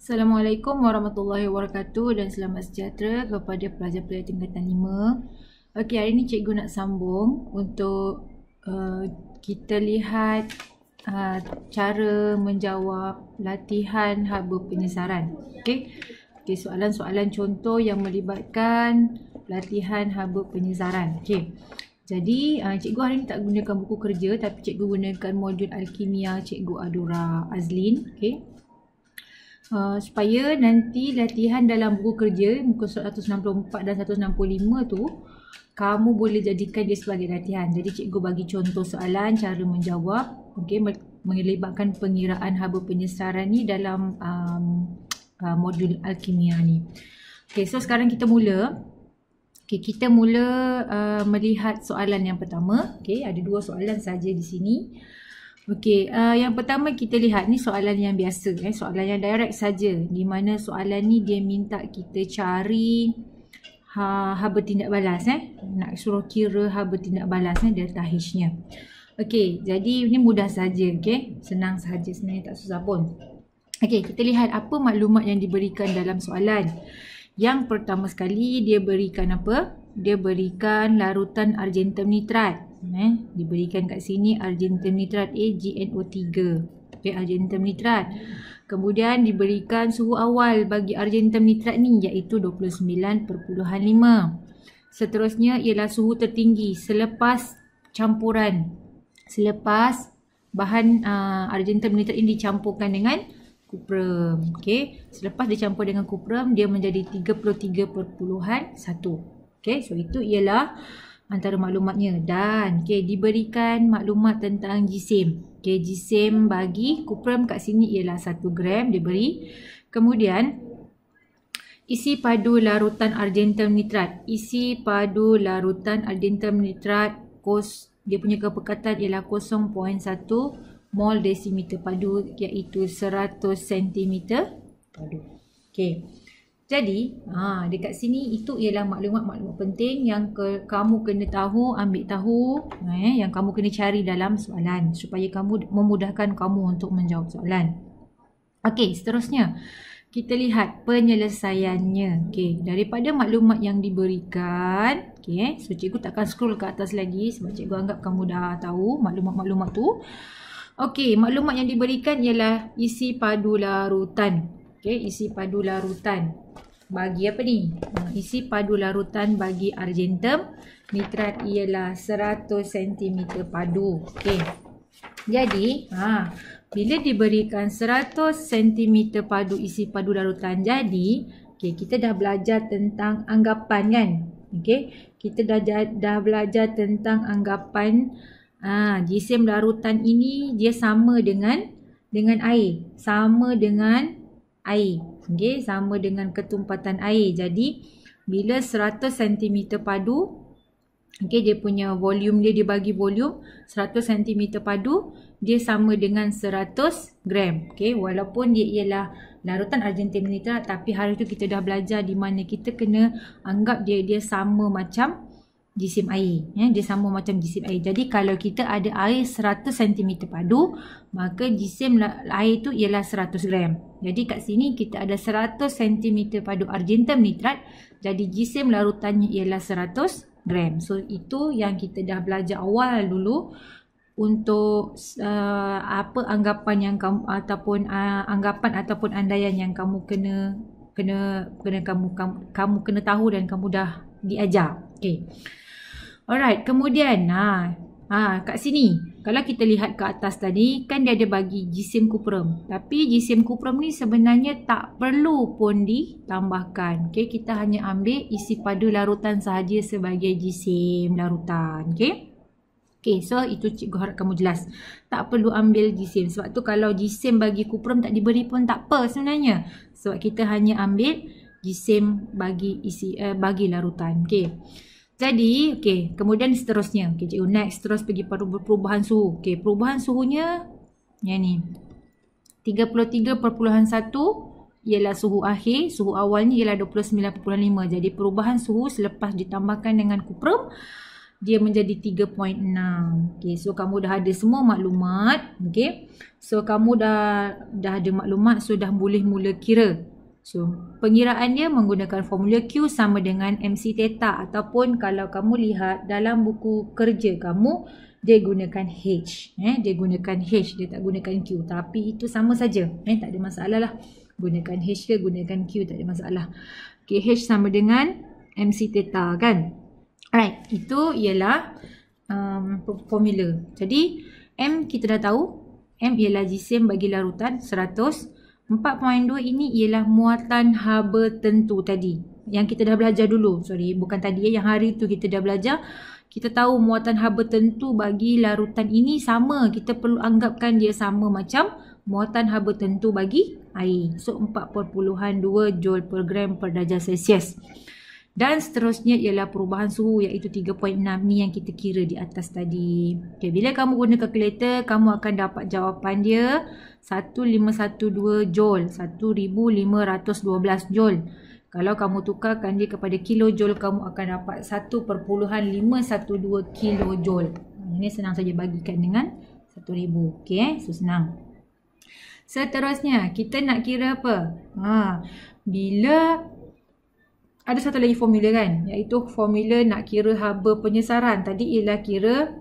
Assalamualaikum warahmatullahi wabarakatuh dan selamat sejahtera kepada pelajar-pelajar tingkatan 5. Okey, hari ini cikgu nak sambung untuk kita lihat cara menjawab latihan haba penyesaran. Okey, soalan-soalan contoh yang melibatkan latihan haba penyesaran. Okey. Jadi, cikgu hari ini tak gunakan buku kerja tapi cikgu gunakan modul Alkimia Cikgu Adura Azlin. Okey. Supaya nanti latihan dalam buku kerja muka surat 164 dan 165 tu kamu boleh jadikan dia sebagai latihan. Jadi cikgu bagi contoh soalan, cara menjawab, okey, melibatkan pengiraan haba penyesaran ni dalam modul Alkimia ni. Okey, so sekarang kita mula. Okey, kita mula melihat soalan yang pertama. Okey, ada dua soalan saja di sini. Okey, yang pertama kita lihat ni soalan yang biasa, soalan yang direct saja, di mana soalan ni dia minta kita cari haba tindak balas, nak suruh kira haba tindak balas delta H-nya. Okey, jadi ini mudah saja, okey, senang saja sebenarnya, tak susah pun. Okey, kita lihat apa maklumat yang diberikan dalam soalan. Yang pertama sekali dia berikan apa? Dia berikan larutan argentum nitrat. Diberikan kat sini argentum nitrat AgNO3. Okay, argentum nitrat. Kemudian diberikan suhu awal bagi argentum nitrat ni iaitu 29.5. Seterusnya ialah suhu tertinggi selepas campuran. Selepas bahan argentum nitrat ini dicampurkan dengan kuprum. Okey, selepas dicampur dengan kuprum dia menjadi 33.1. Okey, so itu ialah antara maklumatnya. Dan okey, diberikan maklumat tentang jisim. Okey, jisim bagi kuprum kat sini ialah 1 gram diberi. Kemudian isi padu larutan argentum nitrat. Isi padu larutan argentum nitrat dia punya kepekatan ialah 0.1 mol desimeter padu iaitu 100 cm padu. Okey. Jadi, dekat sini itu ialah maklumat-maklumat penting yang kamu kena tahu, ambil tahu, yang kamu kena cari dalam soalan supaya kamu memudahkan kamu untuk menjawab soalan. Okey, seterusnya kita lihat penyelesaiannya. Okey, daripada maklumat yang diberikan, okey, so cikgu takkan scroll ke atas lagi sebab cikgu anggap kamu dah tahu maklumat-maklumat tu. Okey, maklumat yang diberikan ialah isi padu larutan. Okey, isi padu larutan. Bagi apa ni? Isi padu larutan bagi argentum nitrat ialah 100 cm padu. Okey. Jadi, bila diberikan 100 cm padu isi padu larutan, jadi okey, kita dah belajar tentang anggapan kan? Okey, kita dah belajar tentang anggapan jisim larutan ini dia sama dengan air. Sama dengan air. Okey, sama dengan ketumpatan air. Jadi, bila 100 cm padu, okey, dia punya volume dia bagi volume 100 cm padu, dia sama dengan 100 gram. Okey, walaupun dia ialah larutan argentum nitrat, tapi hari tu kita dah belajar di mana kita kena anggap dia sama macam jisim air. Dia sama macam jisim air. Jadi kalau kita ada air 100 cm padu, maka jisim air tu ialah 100 gram. Jadi kat sini kita ada 100 cm padu argentum nitrat. Jadi jisim larutannya ialah 100 gram. So itu yang kita dah belajar awal dulu untuk apa anggapan yang kamu ataupun anggapan ataupun andaian yang kamu kena kamu kena tahu dan kamu dah diajar. Okey. Alright, kemudian kat sini kalau kita lihat ke atas tadi kan dia ada bagi jisim kuprum. Tapi jisim kuprum ni sebenarnya tak perlu pun ditambahkan. Okey, kita hanya ambil isi padu larutan sahaja sebagai jisim larutan. Okey. Okey, so itu cikgu harap kamu jelas. Tak perlu ambil jisim. Sebab tu kalau jisim bagi kuprum tak diberi pun tak apa sebenarnya. Sebab kita hanya ambil jisim bagi bagi larutan. Okey. Jadi, okey, kemudian seterusnya. Okey, cikgu next terus pergi pada perubahan suhu. Okey, perubahan suhunya yang ni. 33.1 ialah suhu akhir, suhu awalnya ialah 29.5. Jadi perubahan suhu selepas ditambahkan dengan kuprum dia menjadi 3.6. Okay, so kamu dah ada semua maklumat. Okay, so kamu dah ada maklumat, so dah boleh mula kira. So pengiraan dia menggunakan formula Q sama dengan MC theta, ataupun kalau kamu lihat dalam buku kerja kamu, dia gunakan H. Dia gunakan H, dia tak gunakan Q. Tapi itu sama saja. Tak ada masalah lah. Gunakan H ke gunakan Q, tak ada masalah. Okay, H sama dengan MC theta kan. Alright, itu ialah formula. Jadi M kita dah tahu. M ialah jisim bagi larutan 100. 4.2 ini ialah muatan haba tentu tadi. Yang kita dah belajar dulu. Sorry, bukan tadi yang hari tu kita dah belajar. Kita tahu muatan haba tentu bagi larutan ini sama. Kita perlu anggapkan dia sama macam muatan haba tentu bagi air. So 4.2 Joule per gram per darjah Celsius. Dan seterusnya ialah perubahan suhu, iaitu 3.6 ni yang kita kira di atas tadi. Okay, bila kamu guna kalkulator, kamu akan dapat jawapan dia 1512 Joule, 1512 Joule. Kalau kamu tukarkan dia kepada kilojoule, kamu akan dapat 1.512 kilojoule. Ini senang saja bagikan dengan 1000. Okay, so senang. Seterusnya, kita nak kira apa? Bila ada satu lagi formula kan, iaitu formula nak kira haba penyesaran. Tadi ialah kira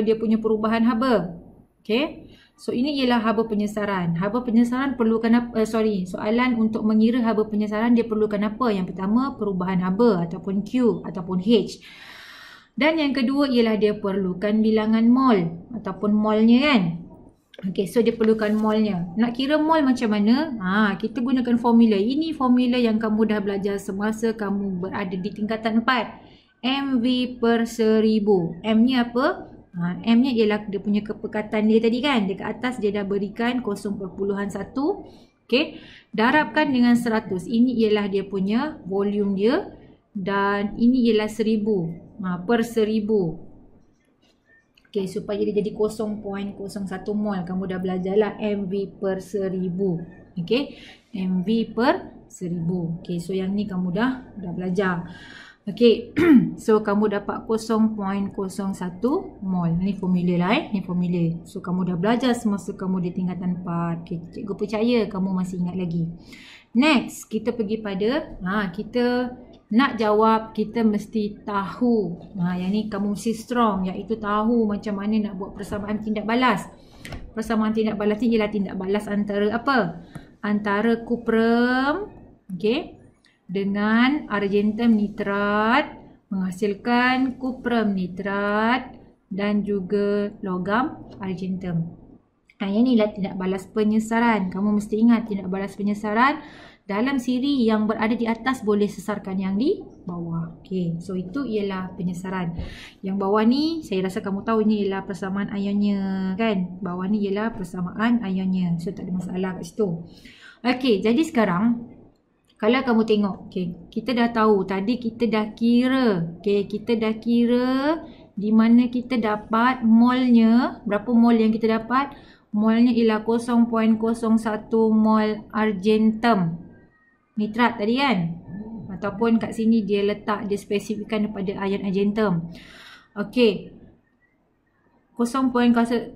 dia punya perubahan haba. Okay, so ini ialah haba penyesaran. Haba penyesaran perlukan apa? Soalan untuk mengira haba penyesaran dia perlukan apa? Yang pertama perubahan haba ataupun Q ataupun H. Dan yang kedua ialah dia perlukan bilangan mol ataupun molnya kan. Okay, so dia perlukan molnya. Nak kira mol macam mana? Kita gunakan formula. Ini formula yang kamu dah belajar semasa kamu berada di tingkatan 4. MV per 1000. M-nya apa? M-nya ialah dia punya kepekatan dia tadi kan. Dekat atas dia dah berikan 0.1. Okay, darabkan dengan 100. Ini ialah dia punya volume dia. Dan ini ialah 1000. Per 1000. Okay, supaya dia jadi 0.01 mol. Kamu dah belajarlah MV per 1000. Okay, MV per 1000. Okay, so yang ni kamu dah belajar. Okay, so kamu dapat 0.01 mol. Ni formula lah ni formula. So kamu dah belajar semasa kamu di tingkatan 4. Okay, cikgu percaya kamu masih ingat lagi. Next, kita pergi pada kita nak jawab, kita mesti tahu. Yang ni kamu mesti strong, iaitu tahu macam mana nak buat persamaan tindak balas. Persamaan tindak balas ni ialah tindak balas antara apa? Antara kuprum, okay, dengan argentum nitrat menghasilkan kuprum nitrat dan juga logam argentum. Yang ni ialah tindak balas penyesaran. Kamu mesti ingat tindak balas penyesaran dalam siri yang berada di atas boleh sesarkan yang di bawah. Okay, so itu ialah penyesaran. Yang bawah ni, saya rasa kamu tahu ini ialah persamaan ionnya kan. Bawah ni ialah persamaan ionnya. So tak ada masalah kat situ. Okay, jadi sekarang kalau kamu tengok, okay, kita dah tahu tadi kita dah kira. Okay, kita dah kira di mana kita dapat molnya. Berapa mol yang kita dapat? Molnya ialah 0.01 mol argentum nitrat tadi kan, ataupun kat sini dia letak, dia spesifikkan daripada ion argentum. Okey, 0.01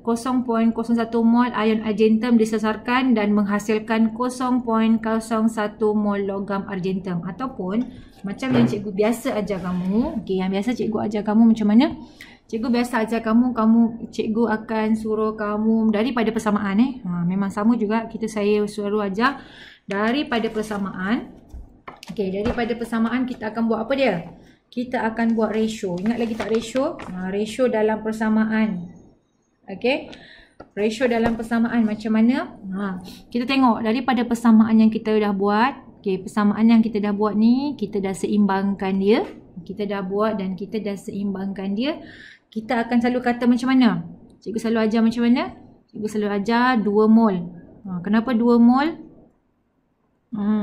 mol ion argentum disesarkan dan menghasilkan 0.01 mol logam argentum. Ataupun macam yang cikgu biasa ajar kamu. Okey, yang biasa cikgu ajar kamu macam mana? Cikgu biasa ajar kamu, cikgu akan suruh kamu daripada persamaan memang sama juga, saya suruh ajar daripada persamaan. Okey, daripada persamaan kita akan buat apa dia? Kita akan buat ratio. Ingat lagi tak ratio? Ratio dalam persamaan. Okey, ratio dalam persamaan macam mana? Kita tengok daripada persamaan yang kita dah buat. Okey, persamaan yang kita dah buat ni, kita dah seimbangkan dia. Kita dah buat dan kita dah seimbangkan dia. Kita akan selalu kata macam mana? Cikgu selalu ajar macam mana? Cikgu selalu ajar 2 mol. Kenapa 2 mol?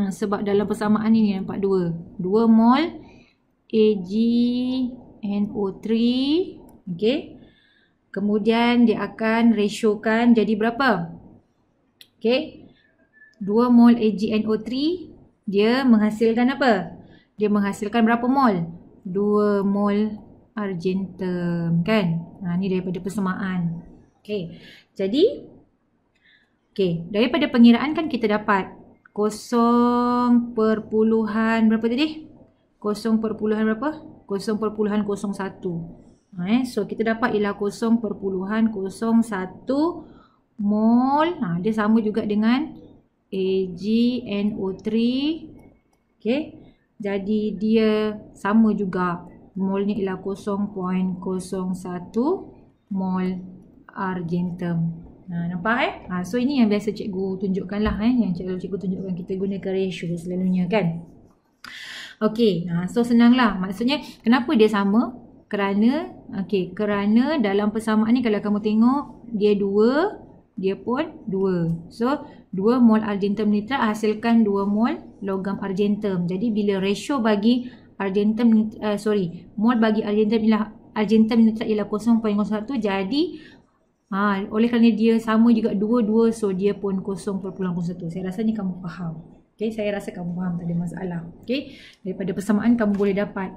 Sebab dalam persamaan ni nampak 2 mol AgNO3. Okay. Kemudian dia akan rasiokan jadi berapa? Okay, 2 mol AgNO3 dia menghasilkan apa? Dia menghasilkan berapa mol? 2 mol argentum kan. Ni daripada persamaan. Okey. Jadi daripada pengiraan kan kita dapat 0 perpuluhan berapa tadi? 0 perpuluhan berapa? 0.01. So kita dapat ialah 0.01 mol. Dia sama juga dengan AgNO3. Okey. Jadi dia sama juga. Molnya ialah 0.01 mol argentum. Nampak So ini yang biasa cikgu tunjukkan lah yang cikgu tunjukkan, kita gunakan ratio selalunya kan. Okey, so senanglah. Maksudnya kenapa dia sama? Kerana dalam persamaan ni kalau kamu tengok dia 2, dia pun 2. So 2 mol argentum nitrat hasilkan 2 mol logam argentum. Jadi bila ratio bagi argentum mol bagi argentum nitrat ialah 0.01, jadi oleh kerana dia sama juga 2, so dia pun 0.01. Saya rasa ni kamu faham. Okey, saya rasa kamu faham, tak ada masalah. Okey, daripada persamaan kamu boleh dapat.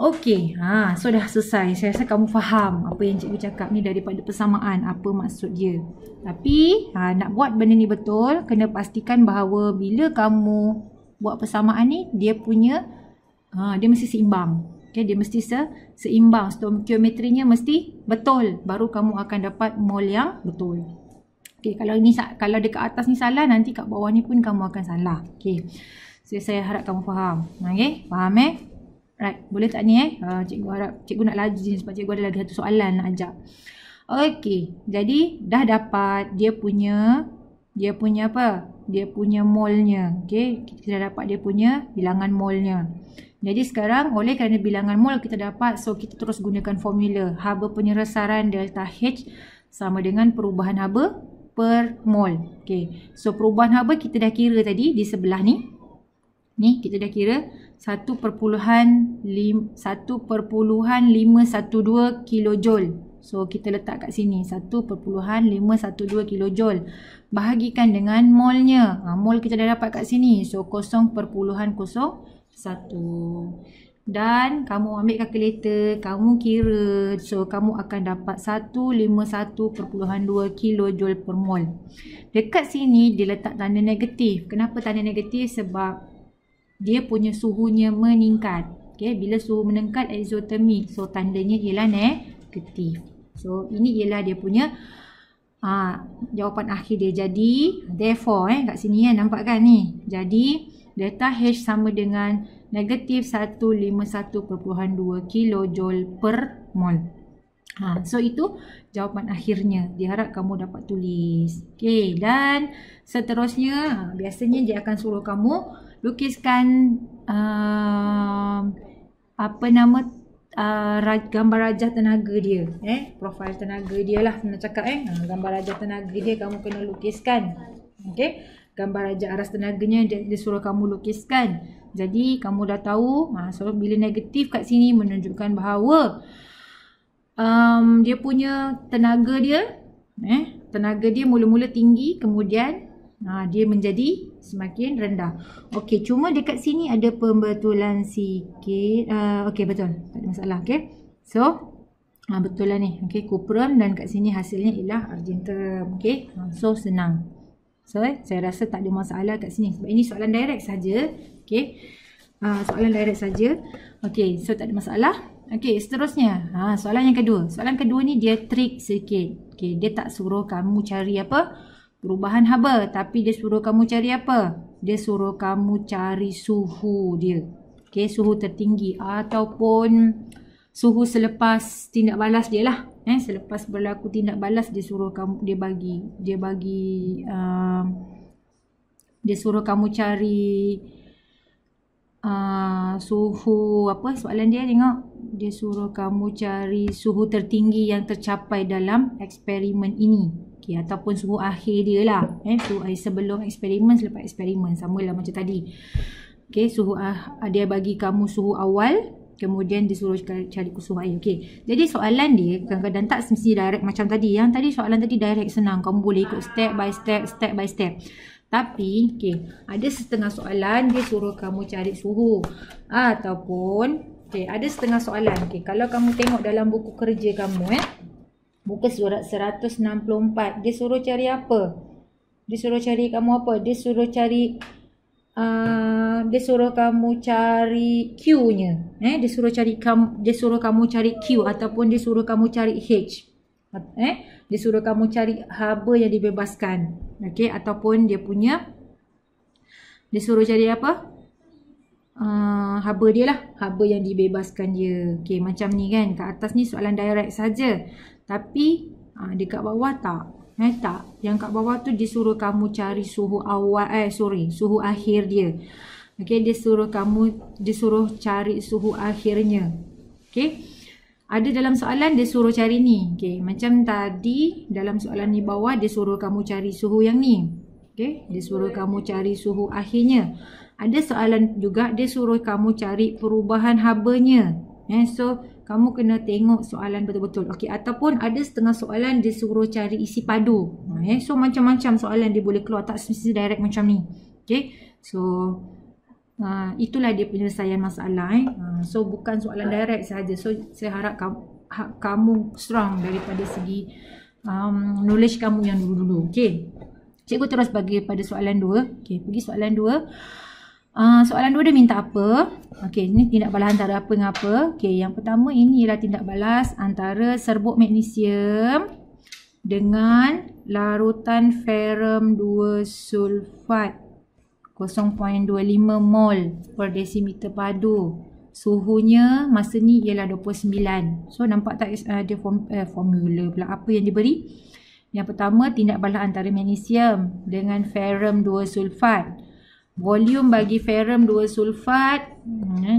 Okey, so dah selesai. Saya rasa kamu faham apa yang cikgu cakap ni daripada persamaan, apa maksud dia. Tapi nak buat benda ni betul, kena pastikan bahawa bila kamu buat persamaan ni, dia punya dia mesti seimbang. Okay, dia mesti seimbang. Stoikiometrinya mesti betul. Baru kamu akan dapat mol yang betul. Okay, kalau dekat atas ni salah, nanti kat bawah ni pun kamu akan salah. Okay, so saya harap kamu faham. Okay, faham Right, boleh tak ni cikgu harap, cikgu nak laju je sebab cikgu ada lagi satu soalan nak ajak. Okay, jadi dah dapat dia punya apa? Dia punya molnya. Okay, kita dah dapat dia punya bilangan molnya. Jadi sekarang oleh kerana bilangan mol kita dapat, so kita terus gunakan formula haba penyelesaian delta H sama dengan perubahan haba per mol. Okay, so perubahan haba kita dah kira tadi di sebelah ni. Ni kita dah kira 1.512 kilojoule. So kita letak kat sini 1.512 kilojoule. Bahagikan dengan molnya. Mol kita dah dapat kat sini. So 0.01. Dan kamu ambil kalkulator, kamu kira. So kamu akan dapat 151.2 kilojoule per mol. Dekat sini dia letak tanda negatif. Kenapa tanda negatif? Sebab dia punya suhunya meningkat. Okay, bila suhu meningkat exothermic. So tandanya ialah negatif. So ini ialah dia punya jawapan akhir dia. Jadi therefore kat sini nampak kan ni. Jadi delta H sama dengan negatif 151.2 kilojoule per mol. So itu jawapan akhirnya. Diharap kamu dapat tulis. Okay, dan seterusnya biasanya dia akan suruh kamu lukiskan gambar rajah tenaga dia. Profil tenaga dia lah nak cakap. Gambar rajah tenaga dia kamu kena lukiskan. Okay, gambar rajah aras tenaganya dia suruh kamu lukiskan. Jadi kamu dah tahu, so bila negatif kat sini menunjukkan bahawa dia punya tenaga dia mula-mula tinggi, kemudian dia menjadi semakin rendah. Okey, cuma dekat sini ada pembetulan sikit. Okey, betul, tak ada masalah. Okey, so betul lah ni. Okey, cuprum dan kat sini hasilnya ialah argentum. Okey, so senang. So saya rasa tak ada masalah kat sini sebab ini soalan direct saja. Okey, soalan direct saja. Okey, so tak ada masalah. Okey, seterusnya soalan yang kedua. Soalan kedua ni dia trik sikit. Okey, dia tak suruh kamu cari apa? Perubahan haba, tapi dia suruh kamu cari apa? Dia suruh kamu cari suhu dia. Okey, suhu tertinggi ataupun suhu selepas tindak balas dia lah. Selepas berlaku tindak balas dia suruh kamu, dia suruh kamu cari suhu apa? Soalan dia tengok. Dia suruh kamu cari suhu tertinggi yang tercapai dalam eksperimen ini. Okay, ataupun suhu akhir dia lah. Suhu akhir sebelum eksperimen, selepas eksperimen. Sama lah macam tadi. Okay, suhu dia bagi kamu suhu awal. Kemudian dia suruh cari suhu akhir. Okay, jadi soalan dia kadang-kadang tak mesti direct macam tadi. Yang tadi soalan tadi direct senang. Kamu boleh ikut step by step. Tapi, okay, ada setengah soalan dia suruh kamu cari suhu. Ataupun Okay, ada setengah soalan. Okay, kalau kamu tengok dalam buku kerja kamu, muka surat 164, dia suruh cari apa? Dia suruh cari kamu apa? Dia suruh cari dia suruh kamu cari Q-nya. Dia suruh kamu cari Q ataupun dia suruh kamu cari H. Dia suruh kamu cari haba yang dibebaskan. Okey, ataupun dia suruh cari apa? Haba dia lah, haba yang dibebaskan dia. Okey, macam ni kan. Kat atas ni soalan direct saja. Tapi dekat bawah tak. Tak. Yang kat bawah tu disuruh kamu cari suhu awal, suhu akhir dia. Okey, disuruh cari suhu akhirnya. Okey. Ada dalam soalan dia suruh cari ni. Okey, macam tadi dalam soalan ni bawah dia suruh kamu cari suhu yang ni. Okey, dia suruh kamu cari suhu akhirnya. Ada soalan juga dia suruh kamu cari perubahan habanya. So kamu kena tengok soalan betul-betul. Okey, ataupun ada setengah soalan dia suruh cari isi padu. So macam-macam soalan dia boleh keluar, tak mesti direct macam ni. Okey. So itulah dia penyelesaian masalah. So bukan soalan direct saja. So saya harap kamu strong daripada segi knowledge kamu yang dulu-dulu. Okey. Cikgu terus bagi pada soalan 2. Okey, pergi soalan 2. Soalan 2 dia minta apa? Okey, ni tindak balas antara apa dengan apa. Okey, yang pertama ini ialah tindak balas antara serbuk magnesium dengan larutan ferrum 2 sulfat 0.25 mol per desimeter padu. Suhunya masa ni ialah 29. So nampak tak ada formula pula apa yang diberi? Yang pertama tindak balas antara magnesium dengan ferrum 2 sulfat. Volume bagi ferrum 2 sulfat,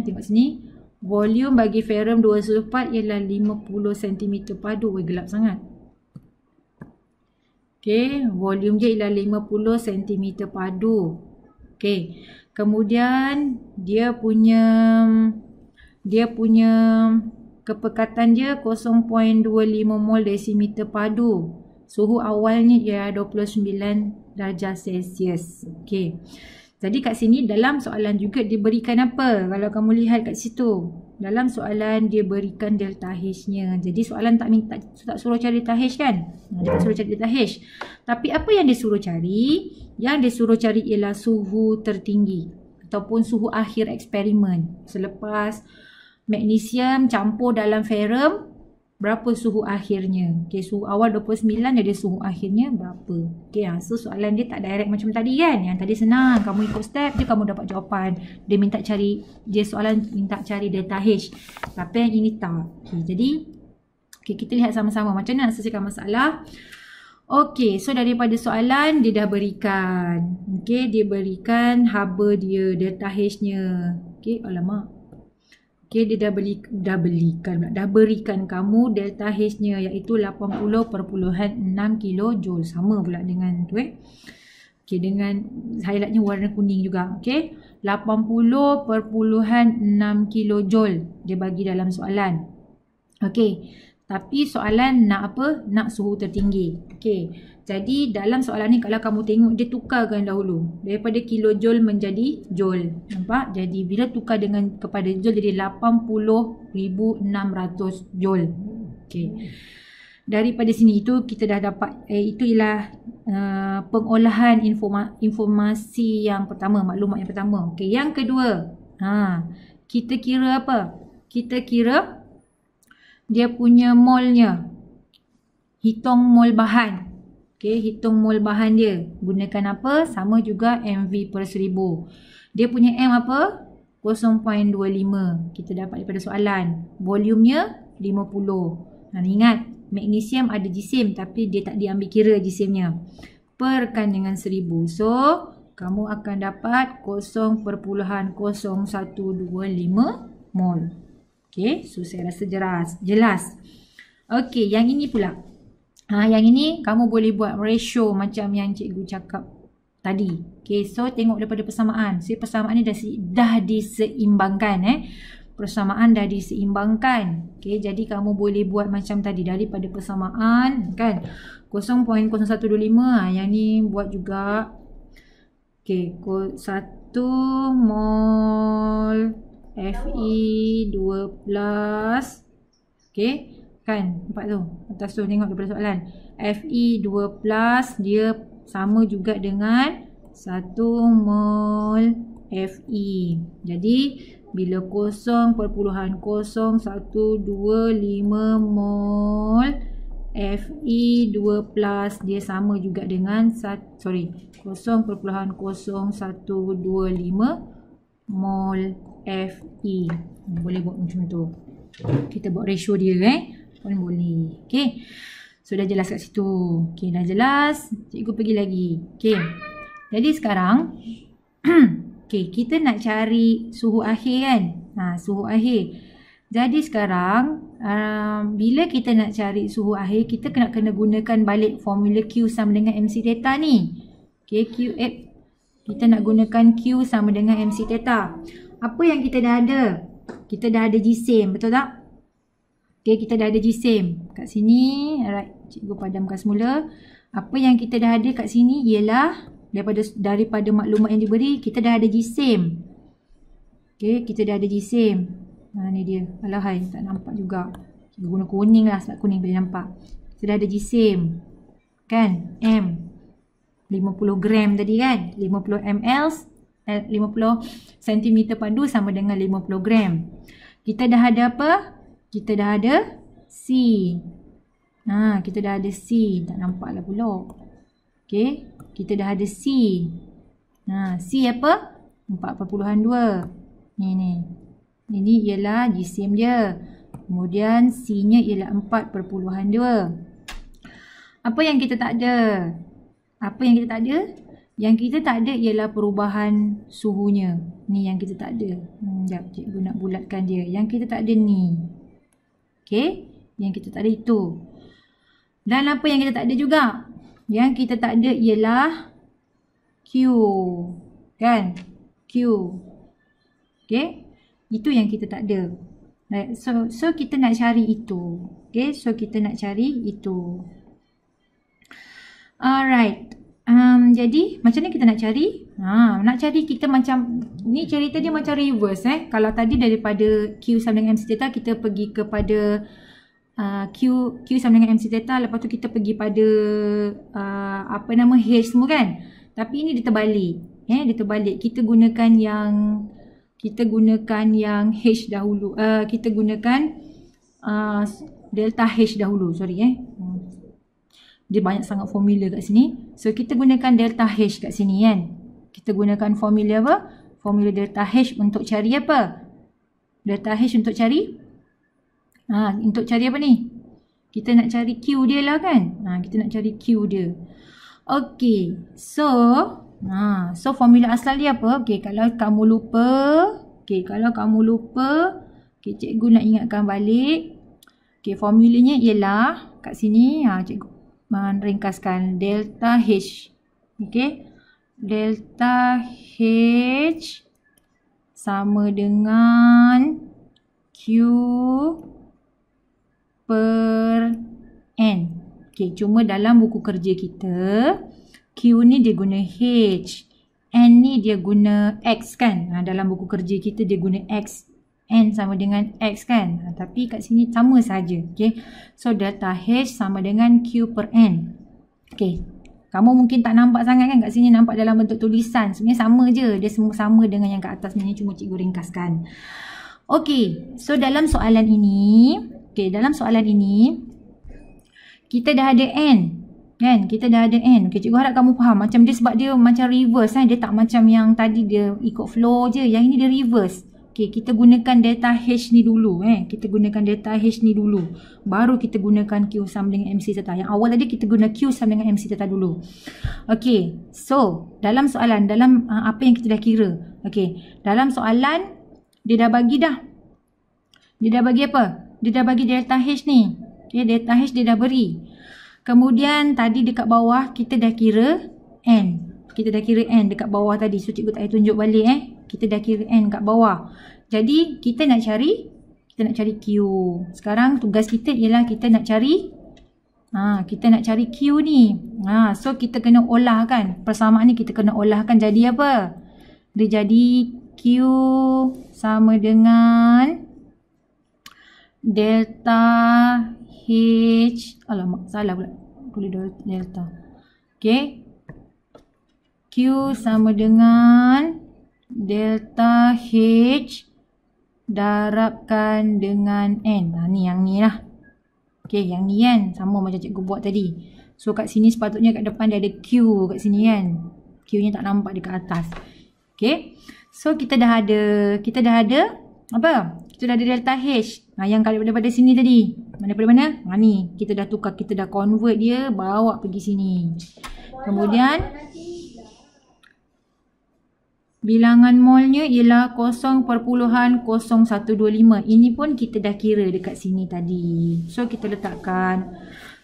tengok sini. Volume bagi ferrum 2 sulfat ialah 50 cm padu. Gelap sangat. Okey, volume dia ialah 50 cm padu. Okey. Kemudian dia punya kepekatan dia 0.25 mol desimeter padu. Suhu awalnya ialah 29 darjah Celsius. Okey. Jadi kat sini dalam soalan juga diberikan apa? Kalau kamu lihat kat situ. Dalam soalan dia berikan delta H-nya. Jadi soalan tak suruh cari delta H kan? Dia tak suruh cari delta H. Tapi apa yang dia suruh cari? Yang dia suruh cari ialah suhu tertinggi ataupun suhu akhir eksperimen. Selepas magnesium campur dalam ferrum, berapa suhu akhirnya? Okey, suhu awal 29, jadi suhu akhirnya berapa? Okey, so soalan dia tak direct macam tadi kan? Yang tadi senang, kamu ikut step je kamu dapat jawapan. Soalan minta cari delta H. Tapi yang ini tak. Okey, jadi kita lihat sama-sama macam mana nak selesaikan masalah. Okey, so daripada soalan dia dah berikan. Okey, dia berikan haba dia, delta H-nya. Okey, alamak. Okey, dia dah berikan kamu delta H-nya iaitu 80.6 kJ. Sama pula dengan tu Okey, dengan highlightnya warna kuning juga. Okey, 80.6 kJ dia bagi dalam soalan. Okey, tapi soalan nak apa? Nak suhu tertinggi. Okey. Jadi dalam soalan ni kalau kamu tengok dia tukarkan dahulu daripada kilojoule menjadi joule. Nampak? Jadi bila tukar kepada joule jadi 80,600 joule. Okey. Daripada sini itu kita dah dapat itu ialah pengolahan informasi yang pertama, maklumat yang pertama. Okey, yang kedua, kita kira apa? Kita kira dia punya molnya. Hitung mol bahan. Okey, hitung mol bahan dia. Gunakan apa? Sama juga mv per 1000. Dia punya M apa? 0.25. Kita dapat daripada soalan. Volumenya 50. Ingat, magnesium ada jisim tapi dia tak diambil kira jisimnya. Perkan dengan 1000. So, kamu akan dapat 0.0125 mol. Okey, so saya rasa jelas. Okey, yang ini pula. Yang ini kamu boleh buat ratio macam yang cikgu cakap tadi. Okey, so tengok daripada persamaan. So persamaan ni dah diseimbangkan Persamaan dah diseimbangkan. Okey, jadi kamu boleh buat macam tadi daripada persamaan kan. 0.0125 yang ni buat juga. Okey, 1 mol Fe 2 plus. Okay. Kan? Nampak tu. Atas tu tengok daripada soalan. Fe 2 plus dia sama juga dengan 1 mol Fe. Jadi bila 0.0125 mol Fe 2 plus dia sama juga dengan 0.0125 mol Fe. Boleh buat macam tu. Kita buat ratio dia pun boleh. Okay. So dah jelas kat situ. Okay, dah jelas. Cikgu pergi lagi. Okay. Jadi sekarang okay, kita nak cari suhu akhir kan. Suhu akhir. Jadi sekarang bila kita nak cari suhu akhir, kita kena gunakan balik formula Q sama dengan MC theta ni. Okay, kita nak gunakan Q sama dengan MC theta. Apa yang kita dah ada? Kita dah ada GSIM, betul tak? Okay, kita dah ada GSIM kat sini. Alright, cikgu padamkan semula. Apa yang kita dah ada kat sini ialah daripada maklumat yang diberi, kita dah ada GSIM. Okay, kita dah ada GSIM. Ni dia. Alahai, tak nampak juga. Cikgu guna kuning lah, sebab kuning boleh nampak. Kita dah ada GSIM. Kan? M. 50 gram tadi kan? 50 ml, 50 cm padu sama dengan 50 gram. Kita dah ada apa? Kita dah ada C. Kita dah ada C. Tak nampak lah pula. Okay. Kita dah ada C. C apa? 4.2. Ni. Ini ialah GSIM dia. Kemudian C-nya ialah 4.2. Apa yang kita tak ada? Yang kita tak ada ialah perubahan suhunya. Ni yang kita tak ada. Sekejap, cikgu nak bulatkan dia. Yang kita tak ada ni. Okay. Yang kita tak ada itu. Dan apa yang kita tak ada juga? Yang kita tak ada ialah Q. Kan? Q. Okay. Itu yang kita tak ada. Right. So kita nak cari itu. Okay. So kita nak cari itu. Alright. Jadi macam mana kita nak cari? Nak cari kita macam ni, cerita dia macam reverse Kalau tadi daripada Q sama dengan MC theta, kita pergi kepada Q sama dengan MC theta, lepas tu kita pergi pada H semua kan. Tapi ini dia terbalik. Dia terbalik. Kita gunakan yang H dahulu. Kita gunakan delta H dahulu. Sorry dia banyak sangat formula kat sini. So kita gunakan delta H kat sini kan. Kita gunakan formula apa? Formula delta H untuk cari apa? Delta H untuk cari untuk cari apa ni? Kita nak cari Q dia lah kan. Kita nak cari Q dia. Okay. So formula asal dia apa? Okay, kalau kamu lupa, cikgu nak ingatkan balik. Okay, formulanya ialah kat sini, cikgu ringkaskan delta H. Okay. Delta H sama dengan Q per N. Okay, cuma dalam buku kerja kita, Q ni dia guna H. N ni dia guna X kan. Dalam buku kerja kita dia guna X. N sama dengan X kan. Tapi kat sini sama saja. Okay. So delta H sama dengan Q per N. Okay. Kamu mungkin tak nampak sangat kan kat sini, nampak dalam bentuk tulisan. Sebenarnya sama je. Dia semua sama dengan yang kat atas ni. Cuma cikgu ringkaskan. Okay. So dalam soalan ini. Kita dah ada N. Kan? Kita dah ada N. Okay, cikgu harap kamu faham. Macam dia sebab dia macam reverse Dia tak macam yang tadi dia ikut flow je. Yang ini dia reverse. Okay, kita gunakan delta H ni dulu. Kita gunakan delta H ni dulu. Baru kita gunakan Q sama dengan MC theta. Yang awal tadi kita guna Q sama dengan MC theta dulu. Okay, so dalam soalan, apa yang kita dah kira. Okay, dalam soalan, dia dah bagi dah. Dia dah bagi apa? Dia dah bagi delta H ni. Okay, delta H dia dah beri. Kemudian tadi dekat bawah, kita dah kira N. Kita dah kira N dekat bawah tadi. So cikgu tak payah tunjuk balik Kita dah kira N kat bawah. Jadi kita nak cari Q. Sekarang tugas kita ialah kita nak cari Q ni. So kita kena olah kan. Persamaan ni kita kena olahkan jadi apa? Dia jadi Q sama dengan delta H. Alamak, salah pula. Tulis delta. Okay. Q sama dengan delta H darabkan dengan N. Ni yang ni lah. Okay, yang ni kan. Sama macam cikgu buat tadi. So, kat sini sepatutnya kat depan dia ada Q kat sini kan. Q nya tak nampak dekat atas. Okay. So, kita dah ada apa? Kita dah ada delta H. Yang daripada sini tadi. Daripada mana? Ni. Kita dah tukar. Kita dah convert dia. Bawa pergi sini. Kemudian bilangan molnya ialah 0.0125. Ini pun kita dah kira dekat sini tadi. So, kita letakkan.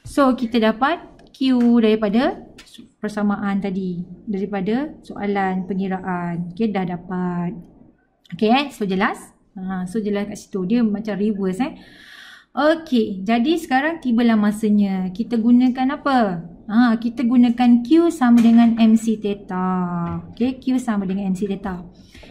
So, kita dapat Q daripada persamaan tadi. Daripada soalan pengiraan. Okay, dah dapat. Okay, so jelas? So, jelas kat situ. Dia macam reverse Okay, jadi sekarang tibalah masanya. Kita gunakan apa? Kita gunakan Q sama dengan MC theta. Okay, Q sama dengan MC theta.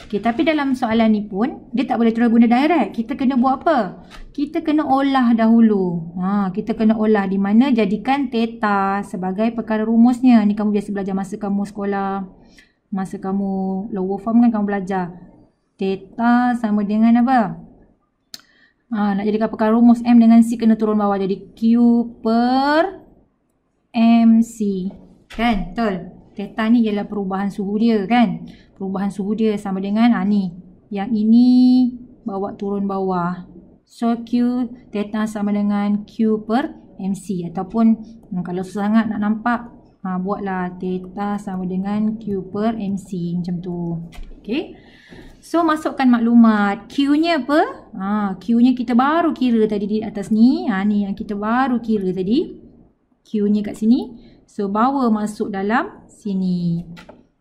Okay, tapi dalam soalan ni pun, dia tak boleh terus guna direct. Kita kena buat apa? Kita kena olah dahulu. Kita kena olah di mana jadikan theta sebagai perkara rumusnya. Ni kamu biasa belajar masa kamu sekolah. Masa kamu lower form kan kamu belajar. Theta sama dengan apa? Nak jadikan perkara rumus M dengan C kena turun bawah. Jadi Q per MC. Kan? Betul? Theta ni ialah perubahan suhu dia kan? Perubahan suhu dia sama dengan ni. Yang ini bawa turun bawah. So Q theta sama dengan Q per MC. Ataupun kalau sangat nak nampak, buatlah theta sama dengan Q per MC. Macam tu. Okay? So, masukkan maklumat. Q-nya apa? Q-nya kita baru kira tadi di atas ni. Ni yang kita baru kira tadi. Q-nya kat sini. So, bawa masuk dalam sini.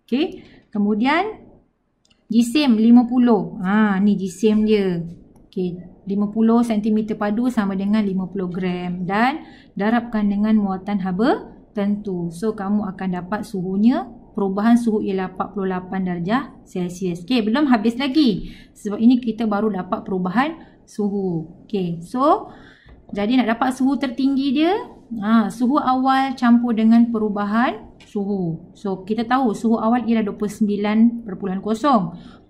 Okay. Kemudian, jisim 50. Ni jisim dia. Okay. 50 cm padu sama dengan 50 gram. Dan darabkan dengan muatan haba tentu. So, kamu akan dapat suhunya. Perubahan suhu ialah 48 darjah Celsius. Okay, belum habis lagi. Sebab ini kita baru dapat perubahan suhu. Okay, so jadi nak dapat suhu tertinggi dia, suhu awal campur dengan perubahan suhu. So, kita tahu suhu awal ialah 29.0.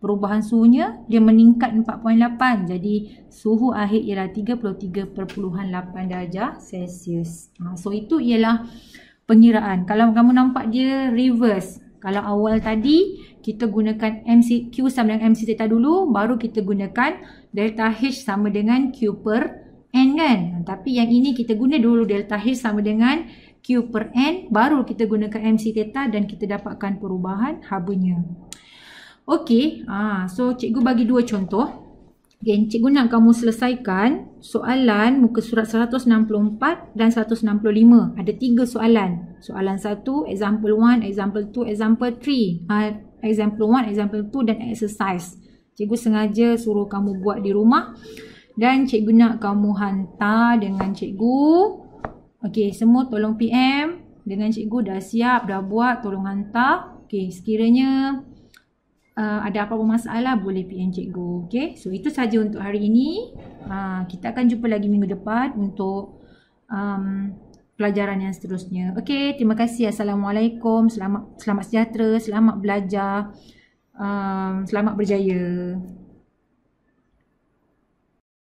Perubahan suhunya dia meningkat 4.8. Jadi, suhu akhir ialah 33.8 darjah Celsius. So, itu ialah pengiraan. Kalau kamu nampak dia reverse. Kalau awal tadi kita gunakan Q sama dengan MC theta dulu, baru kita gunakan delta H sama dengan Q per N kan. Tapi yang ini kita guna dulu delta H sama dengan Q per N, baru kita gunakan MC theta dan kita dapatkan perubahan habanya. Okey, so cikgu bagi dua contoh. Okay, cikgu nak kamu selesaikan soalan muka surat 164 dan 165. Ada 3 soalan. Soalan 1, example 1, example 2, example 3. Example 1, example 2 dan exercise. Cikgu sengaja suruh kamu buat di rumah. Dan cikgu nak kamu hantar dengan cikgu. Okey, semua tolong PM. Dengan cikgu dah siap, dah buat, tolong hantar. Okey, sekiranya ada apa-apa masalah boleh PM cikgu. Okay, so itu saja untuk hari ini. Kita akan jumpa lagi minggu depan untuk pelajaran yang seterusnya. Okay, terima kasih. Assalamualaikum. Selamat sejahtera, selamat belajar, selamat berjaya.